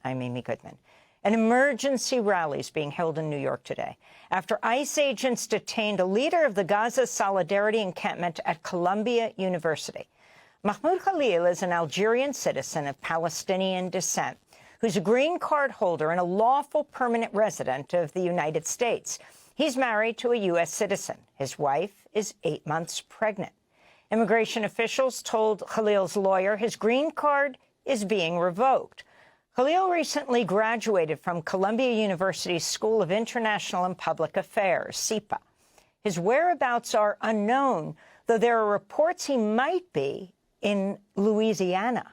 I'm Amy Goodman. An emergency rally is being held in New York today after ICE agents detained a leader of the Gaza Solidarity Encampment at Columbia University. Mahmoud Khalil is an Algerian citizen of Palestinian descent who's a green card holder and a lawful permanent resident of the United States. He's married to a U.S. citizen. His wife is 8 months pregnant. Immigration officials told Khalil's lawyer his green card is being revoked. Khalil recently graduated from Columbia University's School of International and Public Affairs, CIPA. His whereabouts are unknown, though there are reports he might be in Louisiana.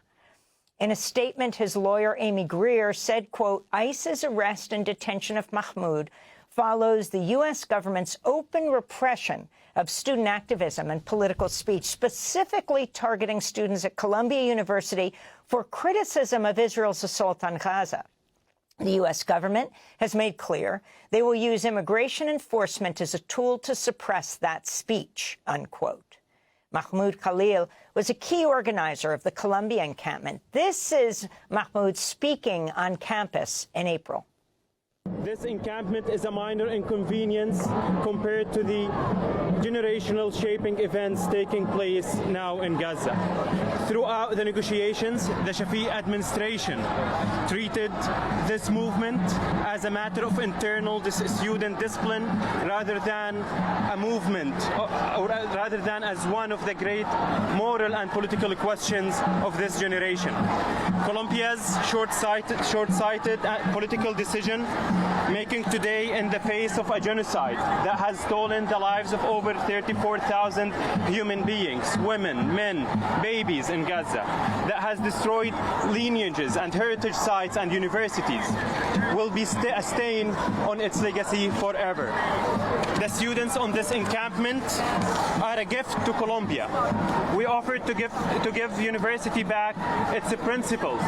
In a statement, his lawyer, Amy Greer, said, quote, ICE's arrest and detention of Mahmoud follows the U.S. government's open repression of student activism and political speech, specifically targeting students at Columbia University for criticism of Israel's assault on Gaza. The U.S. government has made clear they will use immigration enforcement as a tool to suppress that speech, unquote. Mahmoud Khalil was a key organizer of the Columbia encampment. This is Mahmoud speaking on campus in April. This encampment is a minor inconvenience compared to the generational shaping events taking place now in Gaza. Throughout the negotiations, the Shafiq administration treated this movement as a matter of internal student discipline rather than a movement, or rather than as one of the great moral and political questions of this generation. Columbia's short-sighted political decision making today in the face of a genocide that has stolen the lives of over 34,000 human beings, women, men, babies in Gaza, that has destroyed lineages and heritage sites and universities, will be a stain on its legacy forever. The students on this encampment are a gift to Columbia. We offered to give the university back its principles.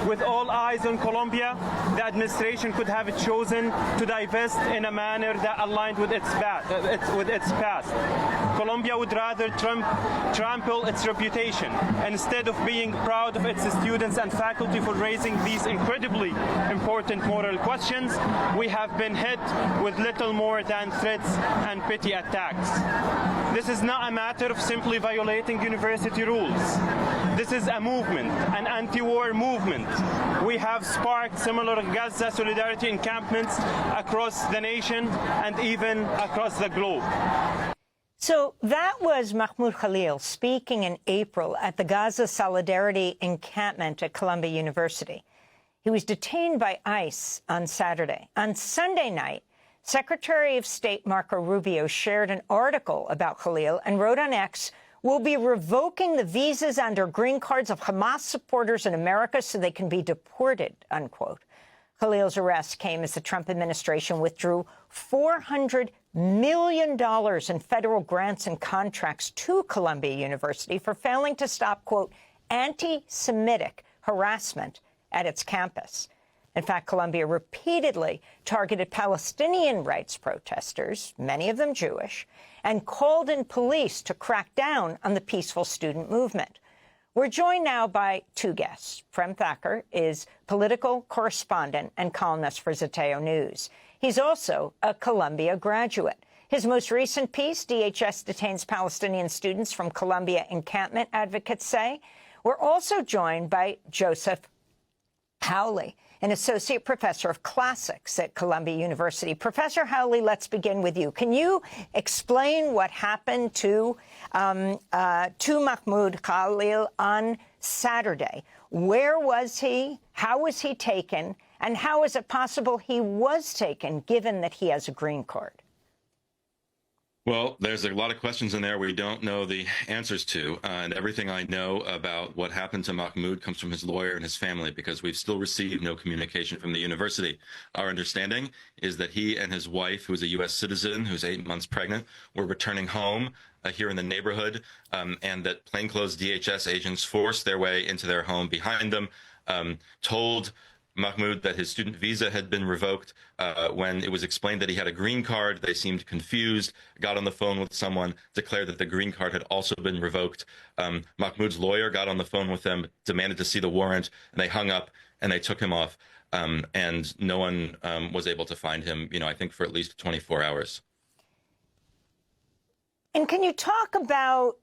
With all eyes on Columbia, the administration could have chosen to divest in a manner that aligned with its past. Columbia would rather trample its reputation instead of being proud of its students and faculty for raising these incredibly important moral questions. We have been hit with little more than threats and petty attacks. This is not a matter of simply violating university rules. This is a movement, an anti-war movement. We have sparked similar Gaza solidarity encampments across the nation and even across the globe. So that was Mahmoud Khalil speaking in April at the Gaza Solidarity Encampment at Columbia University. He was detained by ICE on Saturday. On Sunday night, Secretary of State Marco Rubio shared an article about Khalil and wrote on X, "We'll be revoking the visas and/or green cards of Hamas supporters in America so they can be deported," unquote. Khalil's arrest came as the Trump administration withdrew $400 million in federal grants and contracts to Columbia University for failing to stop, quote, anti-Semitic harassment at its campus. In fact, Columbia repeatedly targeted Palestinian rights protesters, many of them Jewish, and called in police to crack down on the peaceful student movement. We're joined now by two guests. Prem Thakur is political correspondent and columnist for Zeteo News. He's also a Columbia graduate. His most recent piece, DHS Detains Palestinian Students from Columbia Encampment, advocates say. We're also joined by Joseph Howley, an associate professor of classics at Columbia University. Professor Howley, let's begin with you. Can you explain what happened to Mahmoud Khalil on Saturday? Where was he? How was he taken? And how is it possible he was taken, given that he has a green card? Well, there's a lot of questions in there we don't know the answers to, and everything I know about what happened to Mahmoud comes from his lawyer and his family, because we've still received no communication from the university. Our understanding is that he and his wife, who is a U.S. citizen, who's 8 months pregnant, were returning home here in the neighborhood, and that plainclothes DHS agents forced their way into their home behind them, told Mahmoud that his student visa had been revoked. When it was explained that he had a green card, they seemed confused, got on the phone with someone, declared that the green card had also been revoked. Mahmoud's lawyer got on the phone with them, demanded to see the warrant, and they hung up and they took him off. and no one was able to find him, I think for at least 24 hours. And can you talk about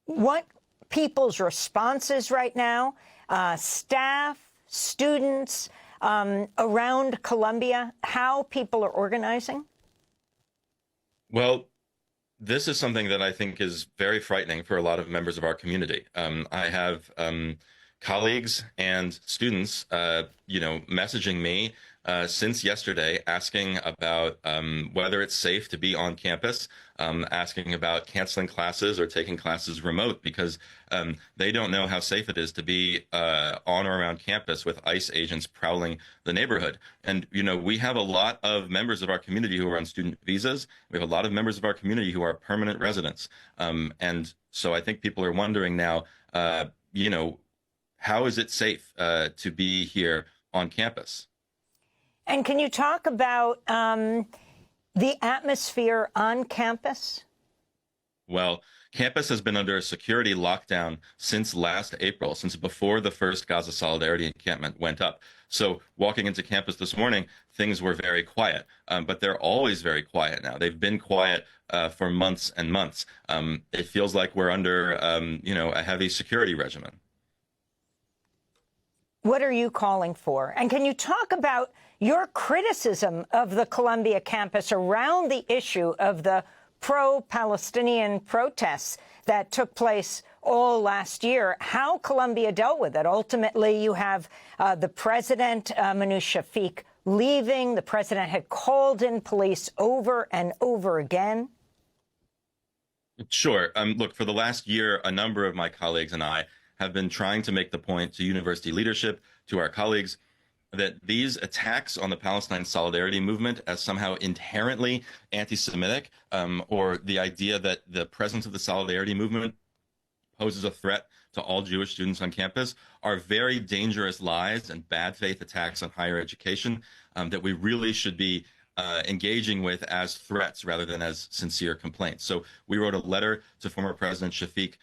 what people's responses right now, staff, students around Colombia, how people are organizing? Well, this is something that I think is very frightening for a lot of members of our community. I have colleagues and students, messaging me since yesterday, asking about whether it's safe to be on campus, asking about canceling classes or taking classes remote because they don't know how safe it is to be on or around campus with ICE agents prowling the neighborhood. And, we have a lot of members of our community who are on student visas. We have a lot of members of our community who are permanent residents. And so I think people are wondering now, how is it safe to be here on campus? And can you talk about the atmosphere on campus? Well, campus has been under a security lockdown since last April, since before the first Gaza Solidarity encampment went up. So walking into campus this morning, things were very quiet, but they're always very quiet now. They've been quiet for months and months. It feels like we're under, a heavy security regimen. What are you calling for? And can you talk about your criticism of the Columbia campus around the issue of the pro-Palestinian protests that took place all last year, how Columbia dealt with it? Ultimately, you have the president, Mahmoud Shafiq, leaving. The president had called in police over and over again. Sure. Look, for the last year, a number of my colleagues and I have been trying to make the point to university leadership, to our colleagues, that these attacks on the Palestine solidarity movement as somehow inherently anti-Semitic, or the idea that the presence of the solidarity movement poses a threat to all Jewish students on campus, are very dangerous lies and bad faith attacks on higher education that we really should be engaging with as threats rather than as sincere complaints. So we wrote a letter to former President Shafiq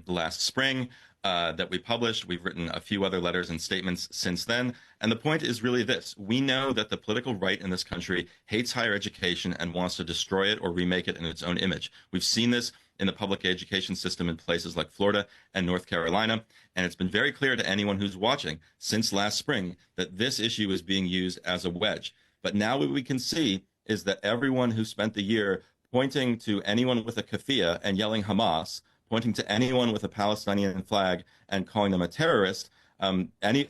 last spring that we published. We've written a few other letters and statements since then. And the point is really this. We know that the political right in this country hates higher education and wants to destroy it or remake it in its own image. We've seen this in the public education system in places like Florida and North Carolina. And it's been very clear to anyone who's watching since last spring that this issue is being used as a wedge. But now what we can see is that everyone who spent the year pointing to anyone with a keffiyeh and yelling Hamas, pointing to anyone with a Palestinian flag and calling them a terrorist,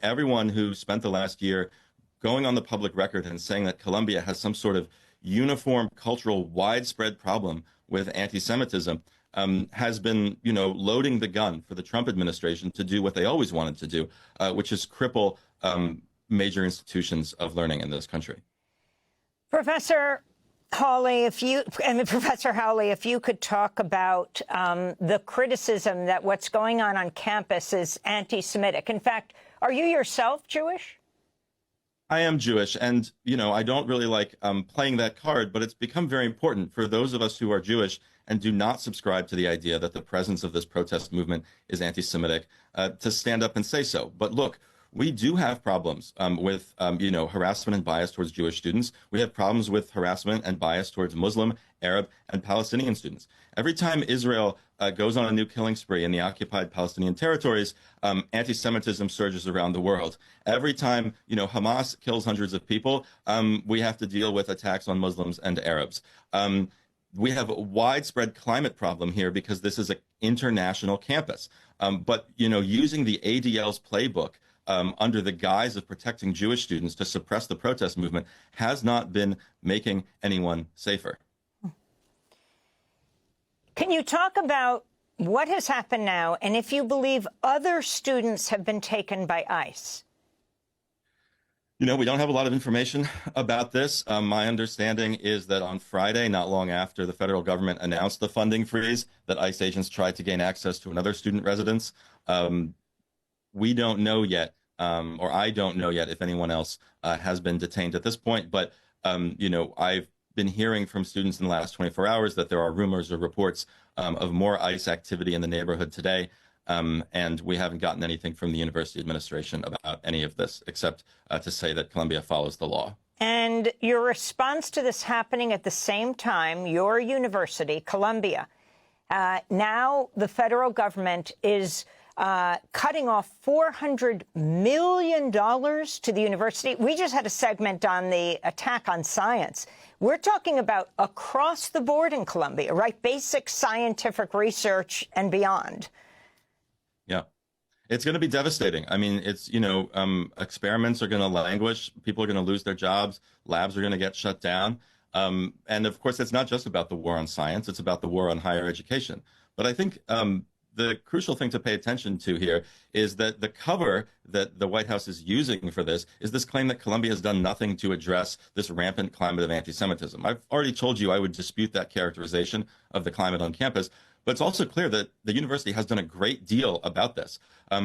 everyone who spent the last year going on the public record and saying that Colombia has some sort of uniform, cultural, widespread problem with anti-Semitism has been, loading the gun for the Trump administration to do what they always wanted to do, which is cripple major institutions of learning in this country. Professor Hawley, if you could talk about the criticism that what's going on campus is anti-Semitic. In fact, are you yourself Jewish? I am Jewish, and, I don't really like playing that card, but it's become very important for those of us who are Jewish and do not subscribe to the idea that the presence of this protest movement is anti-Semitic to stand up and say so. But look, we do have problems with, harassment and bias towards Jewish students. We have problems with harassment and bias towards Muslim, Arab, and Palestinian students. Every time Israel goes on a new killing spree in the occupied Palestinian territories, anti-Semitism surges around the world. Every time, Hamas kills hundreds of people, we have to deal with attacks on Muslims and Arabs. We have a widespread climate problem here because this is an international campus. But, using the ADL's playbook under the guise of protecting Jewish students to suppress the protest movement has not been making anyone safer. Can you talk about what has happened now and if you believe other students have been taken by ICE? We don't have a lot of information about this. My understanding is that on Friday, not long after the federal government announced the funding freeze, that ICE agents tried to gain access to another student residence. We don't know yet, or I don't know yet if anyone else has been detained at this point. But, I've been hearing from students in the last 24 hours that there are rumors or reports of more ICE activity in the neighborhood today. And we haven't gotten anything from the university administration about any of this, except to say that Columbia follows the law. And your response to this happening at the same time, your university, Columbia, now the federal government is cutting off $400 million to the university. We just had a segment on the attack on science. We're talking about across the board in Columbia, right? Basic scientific research and beyond. Yeah. It's going to be devastating. I mean, it's, you know, experiments are going to languish. People are going to lose their jobs. Labs are going to get shut down. And of course, it's not just about the war on science. It's about the war on higher education. But I think the crucial thing to pay attention to here is that the cover that the White House is using for this is this claim that Columbia has done nothing to address this rampant climate of anti-Semitism. I've already told you I would dispute that characterization of the climate on campus. But it's also clear that the university has done a great deal about this.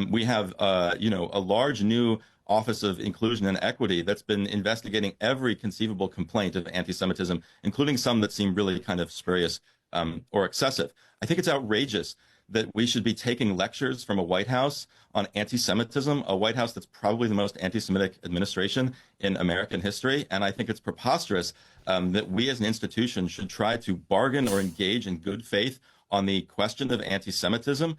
We have, you know, a large new Office of Inclusion and Equity that's been investigating every conceivable complaint of anti-Semitism, including some that seem really kind of spurious or excessive. I think it's outrageous that we should be taking lectures from a White House on anti-Semitism, a White House that's probably the most anti-Semitic administration in American history. And I think it's preposterous that we as an institution should try to bargain or engage in good faith on the question of anti-Semitism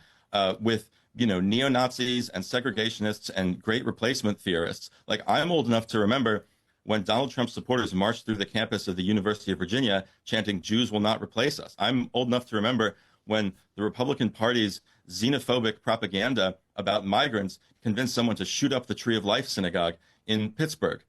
with, you know, neo-Nazis and segregationists and great replacement theorists. Like, I'm old enough to remember when Donald Trump supporters marched through the campus of the University of Virginia chanting, "Jews will not replace us." I'm old enough to remember when the Republican Party's xenophobic propaganda about migrants convinced someone to shoot up the Tree of Life synagogue in Pittsburgh.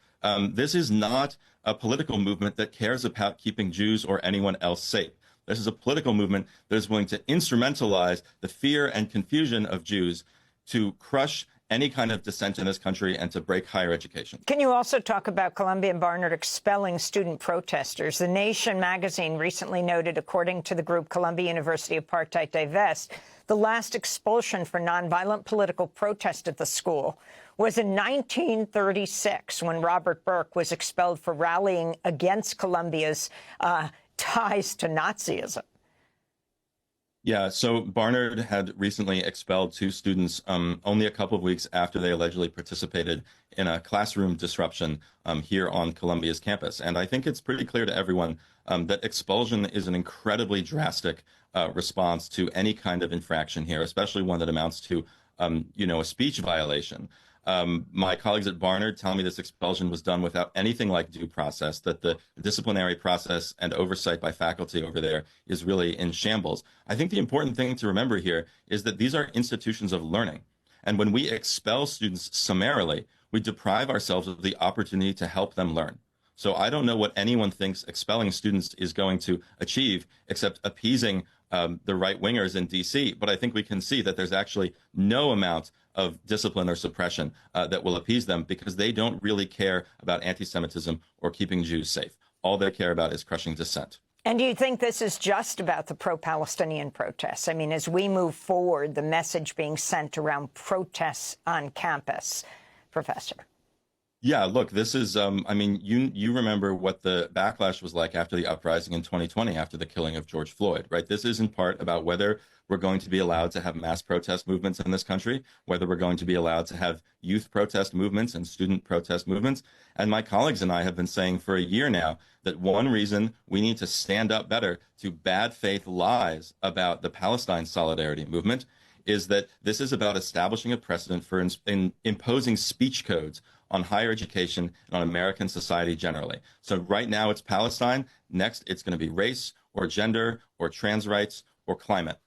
This is not a political movement that cares about keeping Jews or anyone else safe. This is a political movement that is willing to instrumentalize the fear and confusion of Jews to crush any kind of dissent in this country and to break higher education. Can you also talk about Columbia and Barnard expelling student protesters? The Nation magazine recently noted, according to the group Columbia University Apartheid Divest, the last expulsion for nonviolent political protest at the school was in 1936, when Robert Burke was expelled for rallying against Columbia's ties to Nazism. Yeah, so Barnard had recently expelled 2 students only a couple of weeks after they allegedly participated in a classroom disruption here on Columbia's campus. And I think it's pretty clear to everyone that expulsion is an incredibly drastic response to any kind of infraction here, especially one that amounts to, you know, a speech violation. My colleagues at Barnard tell me this expulsion was done without anything like due process, that the disciplinary process and oversight by faculty over there is really in shambles. I think the important thing to remember here is that these are institutions of learning. And when we expel students summarily, we deprive ourselves of the opportunity to help them learn. So I don't know what anyone thinks expelling students is going to achieve except appeasing the right-wingers in D.C. But I think we can see that there's actually no amount of discipline or suppression that will appease them, because they don't really care about anti-Semitism or keeping Jews safe. All they care about is crushing dissent. And do you think this is just about the pro-Palestinian protests? I mean, as we move forward, the message being sent around protests on campus, Professor? Yeah, look, this is, I mean, you remember what the backlash was like after the uprising in 2020, after the killing of George Floyd, right? This is in part about whether we're going to be allowed to have mass protest movements in this country, whether we're going to be allowed to have youth protest movements and student protest movements. And my colleagues and I have been saying for a year now that one reason we need to stand up better to bad faith lies about the Palestine solidarity movement is that this is about establishing a precedent for imposing speech codes on higher education and on American society generally. So right now it's Palestine. Next, it's going to be race or gender or trans rights or climate.